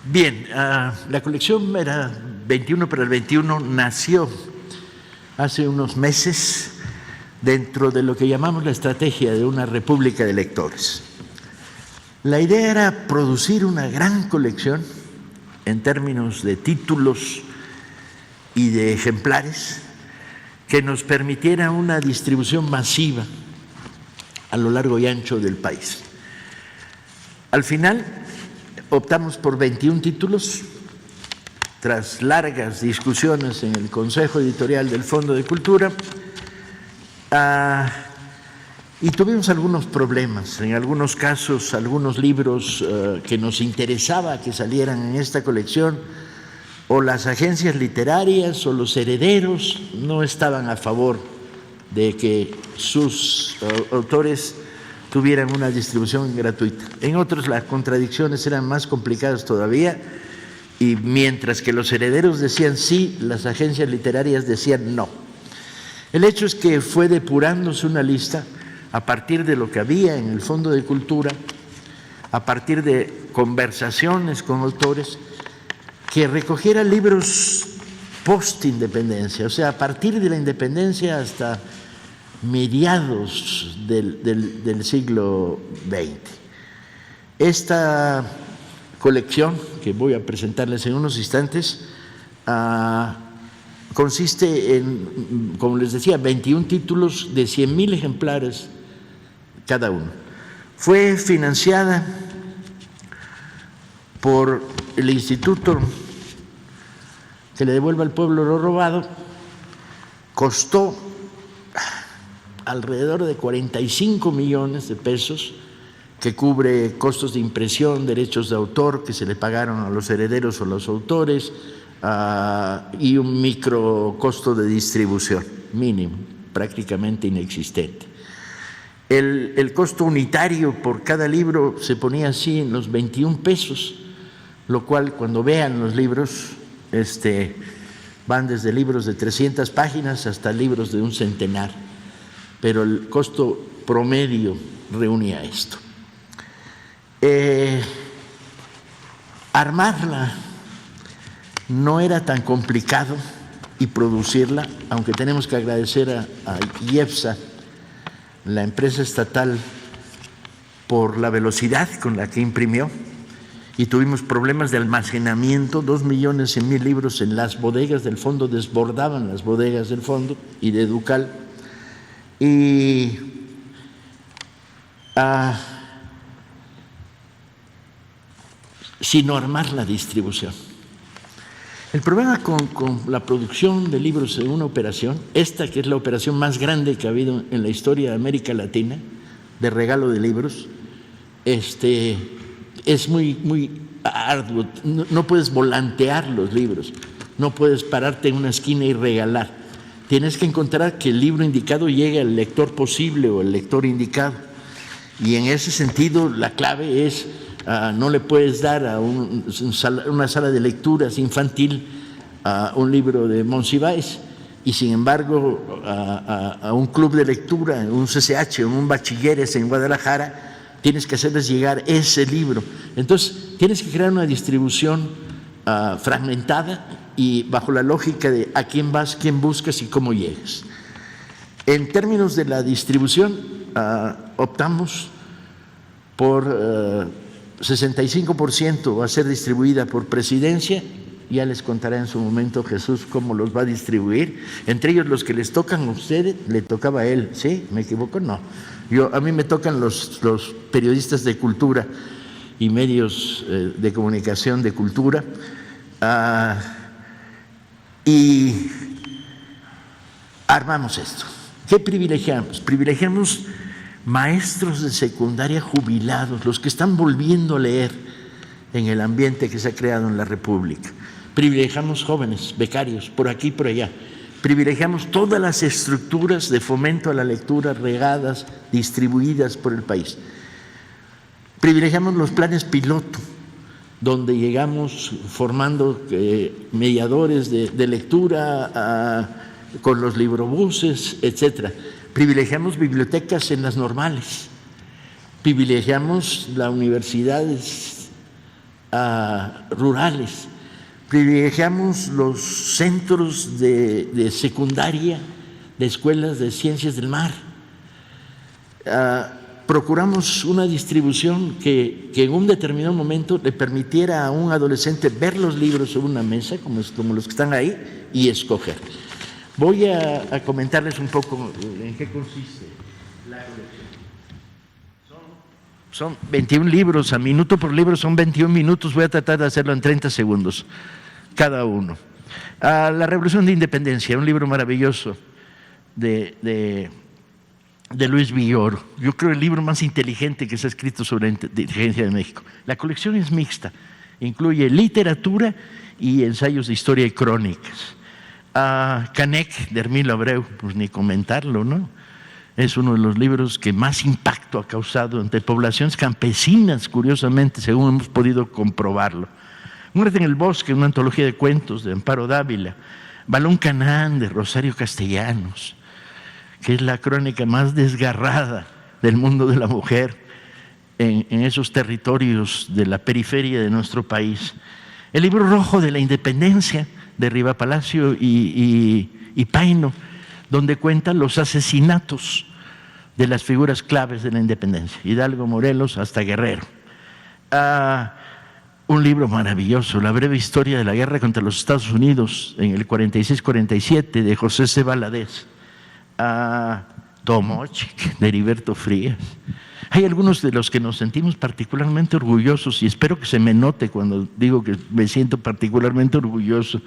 Bien, la colección era 21 para el 21, nació hace unos meses dentro de lo que llamamos la estrategia de una república de lectores. La idea era producir una gran colección en términos de títulos y de ejemplares que nos permitiera una distribución masiva a lo largo y ancho del país. Al final optamos por 21 títulos, tras largas discusiones en el Consejo Editorial del Fondo de Cultura, y tuvimos algunos problemas. En algunos casos, algunos libros que nos interesaba que salieran en esta colección, o las agencias literarias o los herederos no estaban a favor de que sus autores tuvieran una distribución gratuita. En otros las contradicciones eran más complicadas todavía, y mientras que los herederos decían sí, las agencias literarias decían no. El hecho es que fue depurándose una lista a partir de lo que había en el Fondo de Cultura, a partir de conversaciones con autores, que recogiera libros post-independencia, o sea, a partir de la independencia hasta mediados del siglo XX. Esta colección, que voy a presentarles en unos instantes, consiste en, como les decía, 21 títulos de 100,000 ejemplares cada uno. Fue financiada por el Instituto que le devuelva al pueblo lo robado. Costó alrededor de 45 millones de pesos, que cubre costos de impresión, derechos de autor que se le pagaron a los herederos o los autores, y un micro costo de distribución mínimo, prácticamente inexistente. El costo unitario por cada libro se ponía así en los 21 pesos, lo cual, cuando vean los libros, van desde libros de 300 páginas hasta libros de un centenar, pero el costo promedio reunía esto. Armarla no era tan complicado, y producirla, aunque tenemos que agradecer a IEPSA, la empresa estatal, por la velocidad con la que imprimió, y tuvimos problemas de almacenamiento. 2.100.000 libros en las bodegas del fondo, desbordaban las bodegas del fondo y de Educal, y sin armar la distribución. El problema con la producción de libros en una operación, esta que es la operación más grande que ha habido en la historia de América Latina, de regalo de libros, es muy arduo. No puedes volantear los libros, no puedes pararte en una esquina y regalar. Tienes que encontrar que el libro indicado llegue al lector posible o el lector indicado, y en ese sentido la clave es: no le puedes dar a una sala de lecturas infantil un libro de Monsiváis, y sin embargo a un club de lectura, un CCH o un bachilleres en Guadalajara, tienes que hacerles llegar ese libro. Entonces tienes que crear una distribución fragmentada y bajo la lógica de a quién vas, quién buscas y cómo llegas. En términos de la distribución, optamos por 65% va a ser distribuida por Presidencia. Ya les contará en su momento Jesús cómo los va a distribuir. Entre ellos, los que les tocan a ustedes, le tocaba a él. ¿Sí? ¿Me equivoco? No. A mí me tocan los periodistas de cultura y medios de comunicación de cultura. Y armamos esto. ¿Qué privilegiamos? Privilegiamos maestros de secundaria jubilados, los que están volviendo a leer en el ambiente que se ha creado en la República. Privilegiamos jóvenes, becarios, por aquí y por allá. Privilegiamos todas las estructuras de fomento a la lectura regadas, distribuidas por el país. Privilegiamos los planes piloto, donde llegamos formando mediadores de lectura con los librobuses, etcétera. Privilegiamos bibliotecas en las normales, privilegiamos las universidades rurales, privilegiamos los centros de secundaria, de escuelas de ciencias del mar. Procuramos una distribución que en un determinado momento le permitiera a un adolescente ver los libros sobre una mesa, como los que están ahí, y escoger. Voy a comentarles un poco en qué consiste la colección. Son 21 libros, a minuto por libro son 21 minutos, voy a tratar de hacerlo en 30 segundos cada uno. La Revolución de Independencia, un libro maravilloso de Luis Villoro. Yo creo el libro más inteligente que se ha escrito sobre la inteligencia de México. La colección es mixta, incluye literatura y ensayos de historia y crónicas. Canek, de Hermilo Abreu, pues ni comentarlo, ¿no? Es uno de los libros que más impacto ha causado entre poblaciones campesinas, curiosamente, según hemos podido comprobarlo. Muerte en el bosque, una antología de cuentos de Amparo Dávila. Balón Canaán, de Rosario Castellanos, que es la crónica más desgarrada del mundo de la mujer en esos territorios de la periferia de nuestro país. El libro rojo de la Independencia, de Riva Palacio y Paino, donde cuentan los asesinatos de las figuras claves de la independencia, Hidalgo, Morelos, hasta Guerrero. Un libro maravilloso, La breve historia de la guerra contra los Estados Unidos en el 46-47, de José C. Valadez. Tomochic, de Heriberto Frías. Hay algunos de los que nos sentimos particularmente orgullosos, y espero que se me note cuando digo que me siento particularmente orgulloso.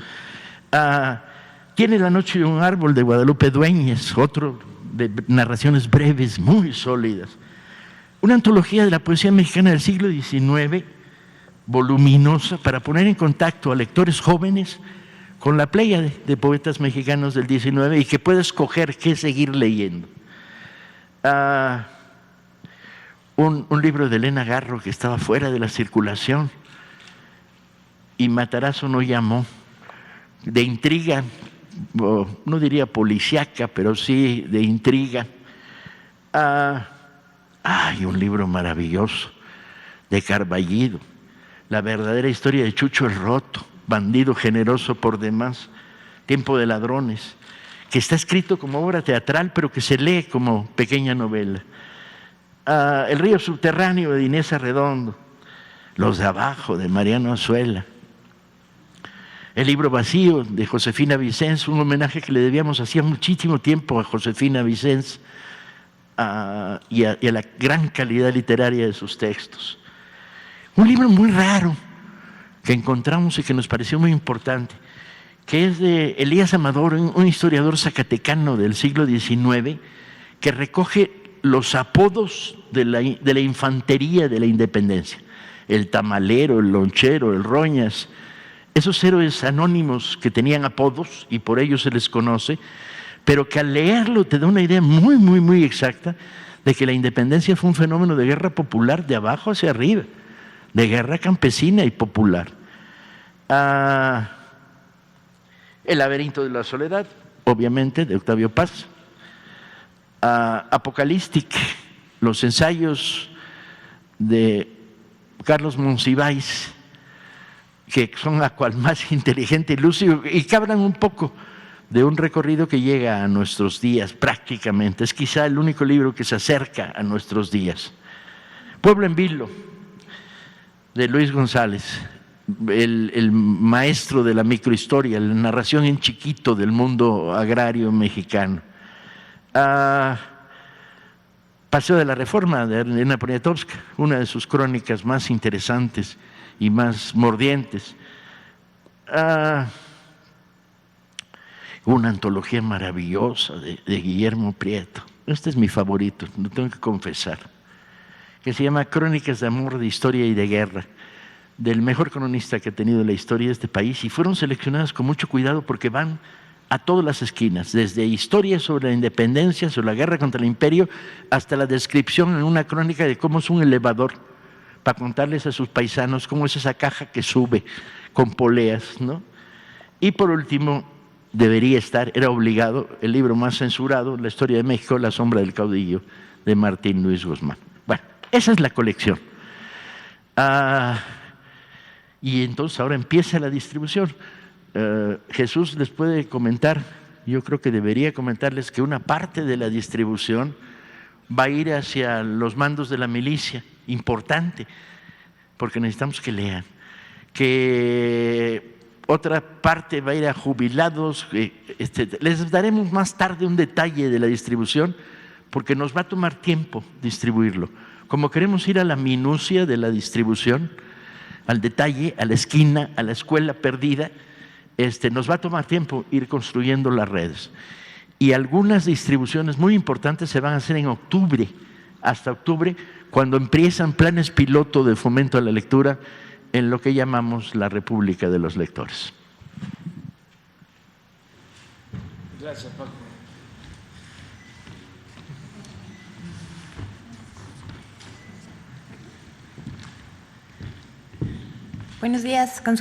Tiene La noche de un árbol, de Guadalupe Dueñas, otro de narraciones breves, muy sólidas. Una antología de la poesía mexicana del siglo XIX, voluminosa, para poner en contacto a lectores jóvenes con la pléyade de poetas mexicanos del XIX y que pueda escoger qué seguir leyendo. Un libro de Elena Garro que estaba fuera de la circulación, y Matarazzo no llamó, de intriga, no diría policíaca, pero sí de intriga. Hay un libro maravilloso de Carballido, La verdadera historia de Chucho el Roto, bandido generoso por demás, Tiempo de ladrones, que está escrito como obra teatral, pero que se lee como pequeña novela. El río subterráneo, de Inés Arredondo, Los de abajo, de Mariano Azuela. El libro vacío, de Josefina Vicens, un homenaje que le debíamos hacía muchísimo tiempo a Josefina Vicens y a la gran calidad literaria de sus textos. Un libro muy raro que encontramos y que nos pareció muy importante, que es de Elías Amador, un historiador zacatecano del siglo XIX, que recoge los apodos de la infantería de la independencia: el tamalero, el lonchero, el roñas. Esos héroes anónimos que tenían apodos y por ello se les conoce, pero que al leerlo te da una idea muy, muy, muy exacta de que la independencia fue un fenómeno de guerra popular de abajo hacia arriba, de guerra campesina y popular. El laberinto de la soledad, obviamente, de Octavio Paz. Apocalístic, los ensayos de Carlos Monsiváis, que son la cual más inteligente y lúcido, y que hablan un poco de un recorrido que llega a nuestros días prácticamente. Es quizá el único libro que se acerca a nuestros días. Pueblo en Vilo, de Luis González, el maestro de la microhistoria, la narración en chiquito del mundo agrario mexicano. Paseo de la Reforma, de Elena Poniatowska, una de sus crónicas más interesantes y más mordientes. Una antología maravillosa de Guillermo Prieto. Este es mi favorito, lo tengo que confesar, que se llama Crónicas de amor, de historia y de guerra, del mejor cronista que ha tenido la historia de este país, y fueron seleccionadas con mucho cuidado porque van a todas las esquinas, desde historias sobre la independencia, sobre la guerra contra el imperio, hasta la descripción en una crónica de cómo es un elevador, para contarles a sus paisanos cómo es esa caja que sube con poleas, ¿no? Y por último, debería estar, era obligado, el libro más censurado, La historia de México, La sombra del caudillo, de Martín Luis Guzmán. Bueno, esa es la colección. y entonces ahora empieza la distribución. Jesús les puede comentar, yo creo que debería comentarles que una parte de la distribución va a ir hacia los mandos de la milicia, importante, porque necesitamos que lean, que otra parte va a ir a jubilados. Les daremos más tarde un detalle de la distribución, porque nos va a tomar tiempo distribuirlo. Como queremos ir a la minucia de la distribución, al detalle, a la esquina, a la escuela perdida, nos va a tomar tiempo ir construyendo las redes. Y algunas distribuciones muy importantes se van a hacer en octubre, hasta octubre, cuando empiezan planes piloto de fomento a la lectura en lo que llamamos la República de los Lectores. Gracias, Paco. Buenos días,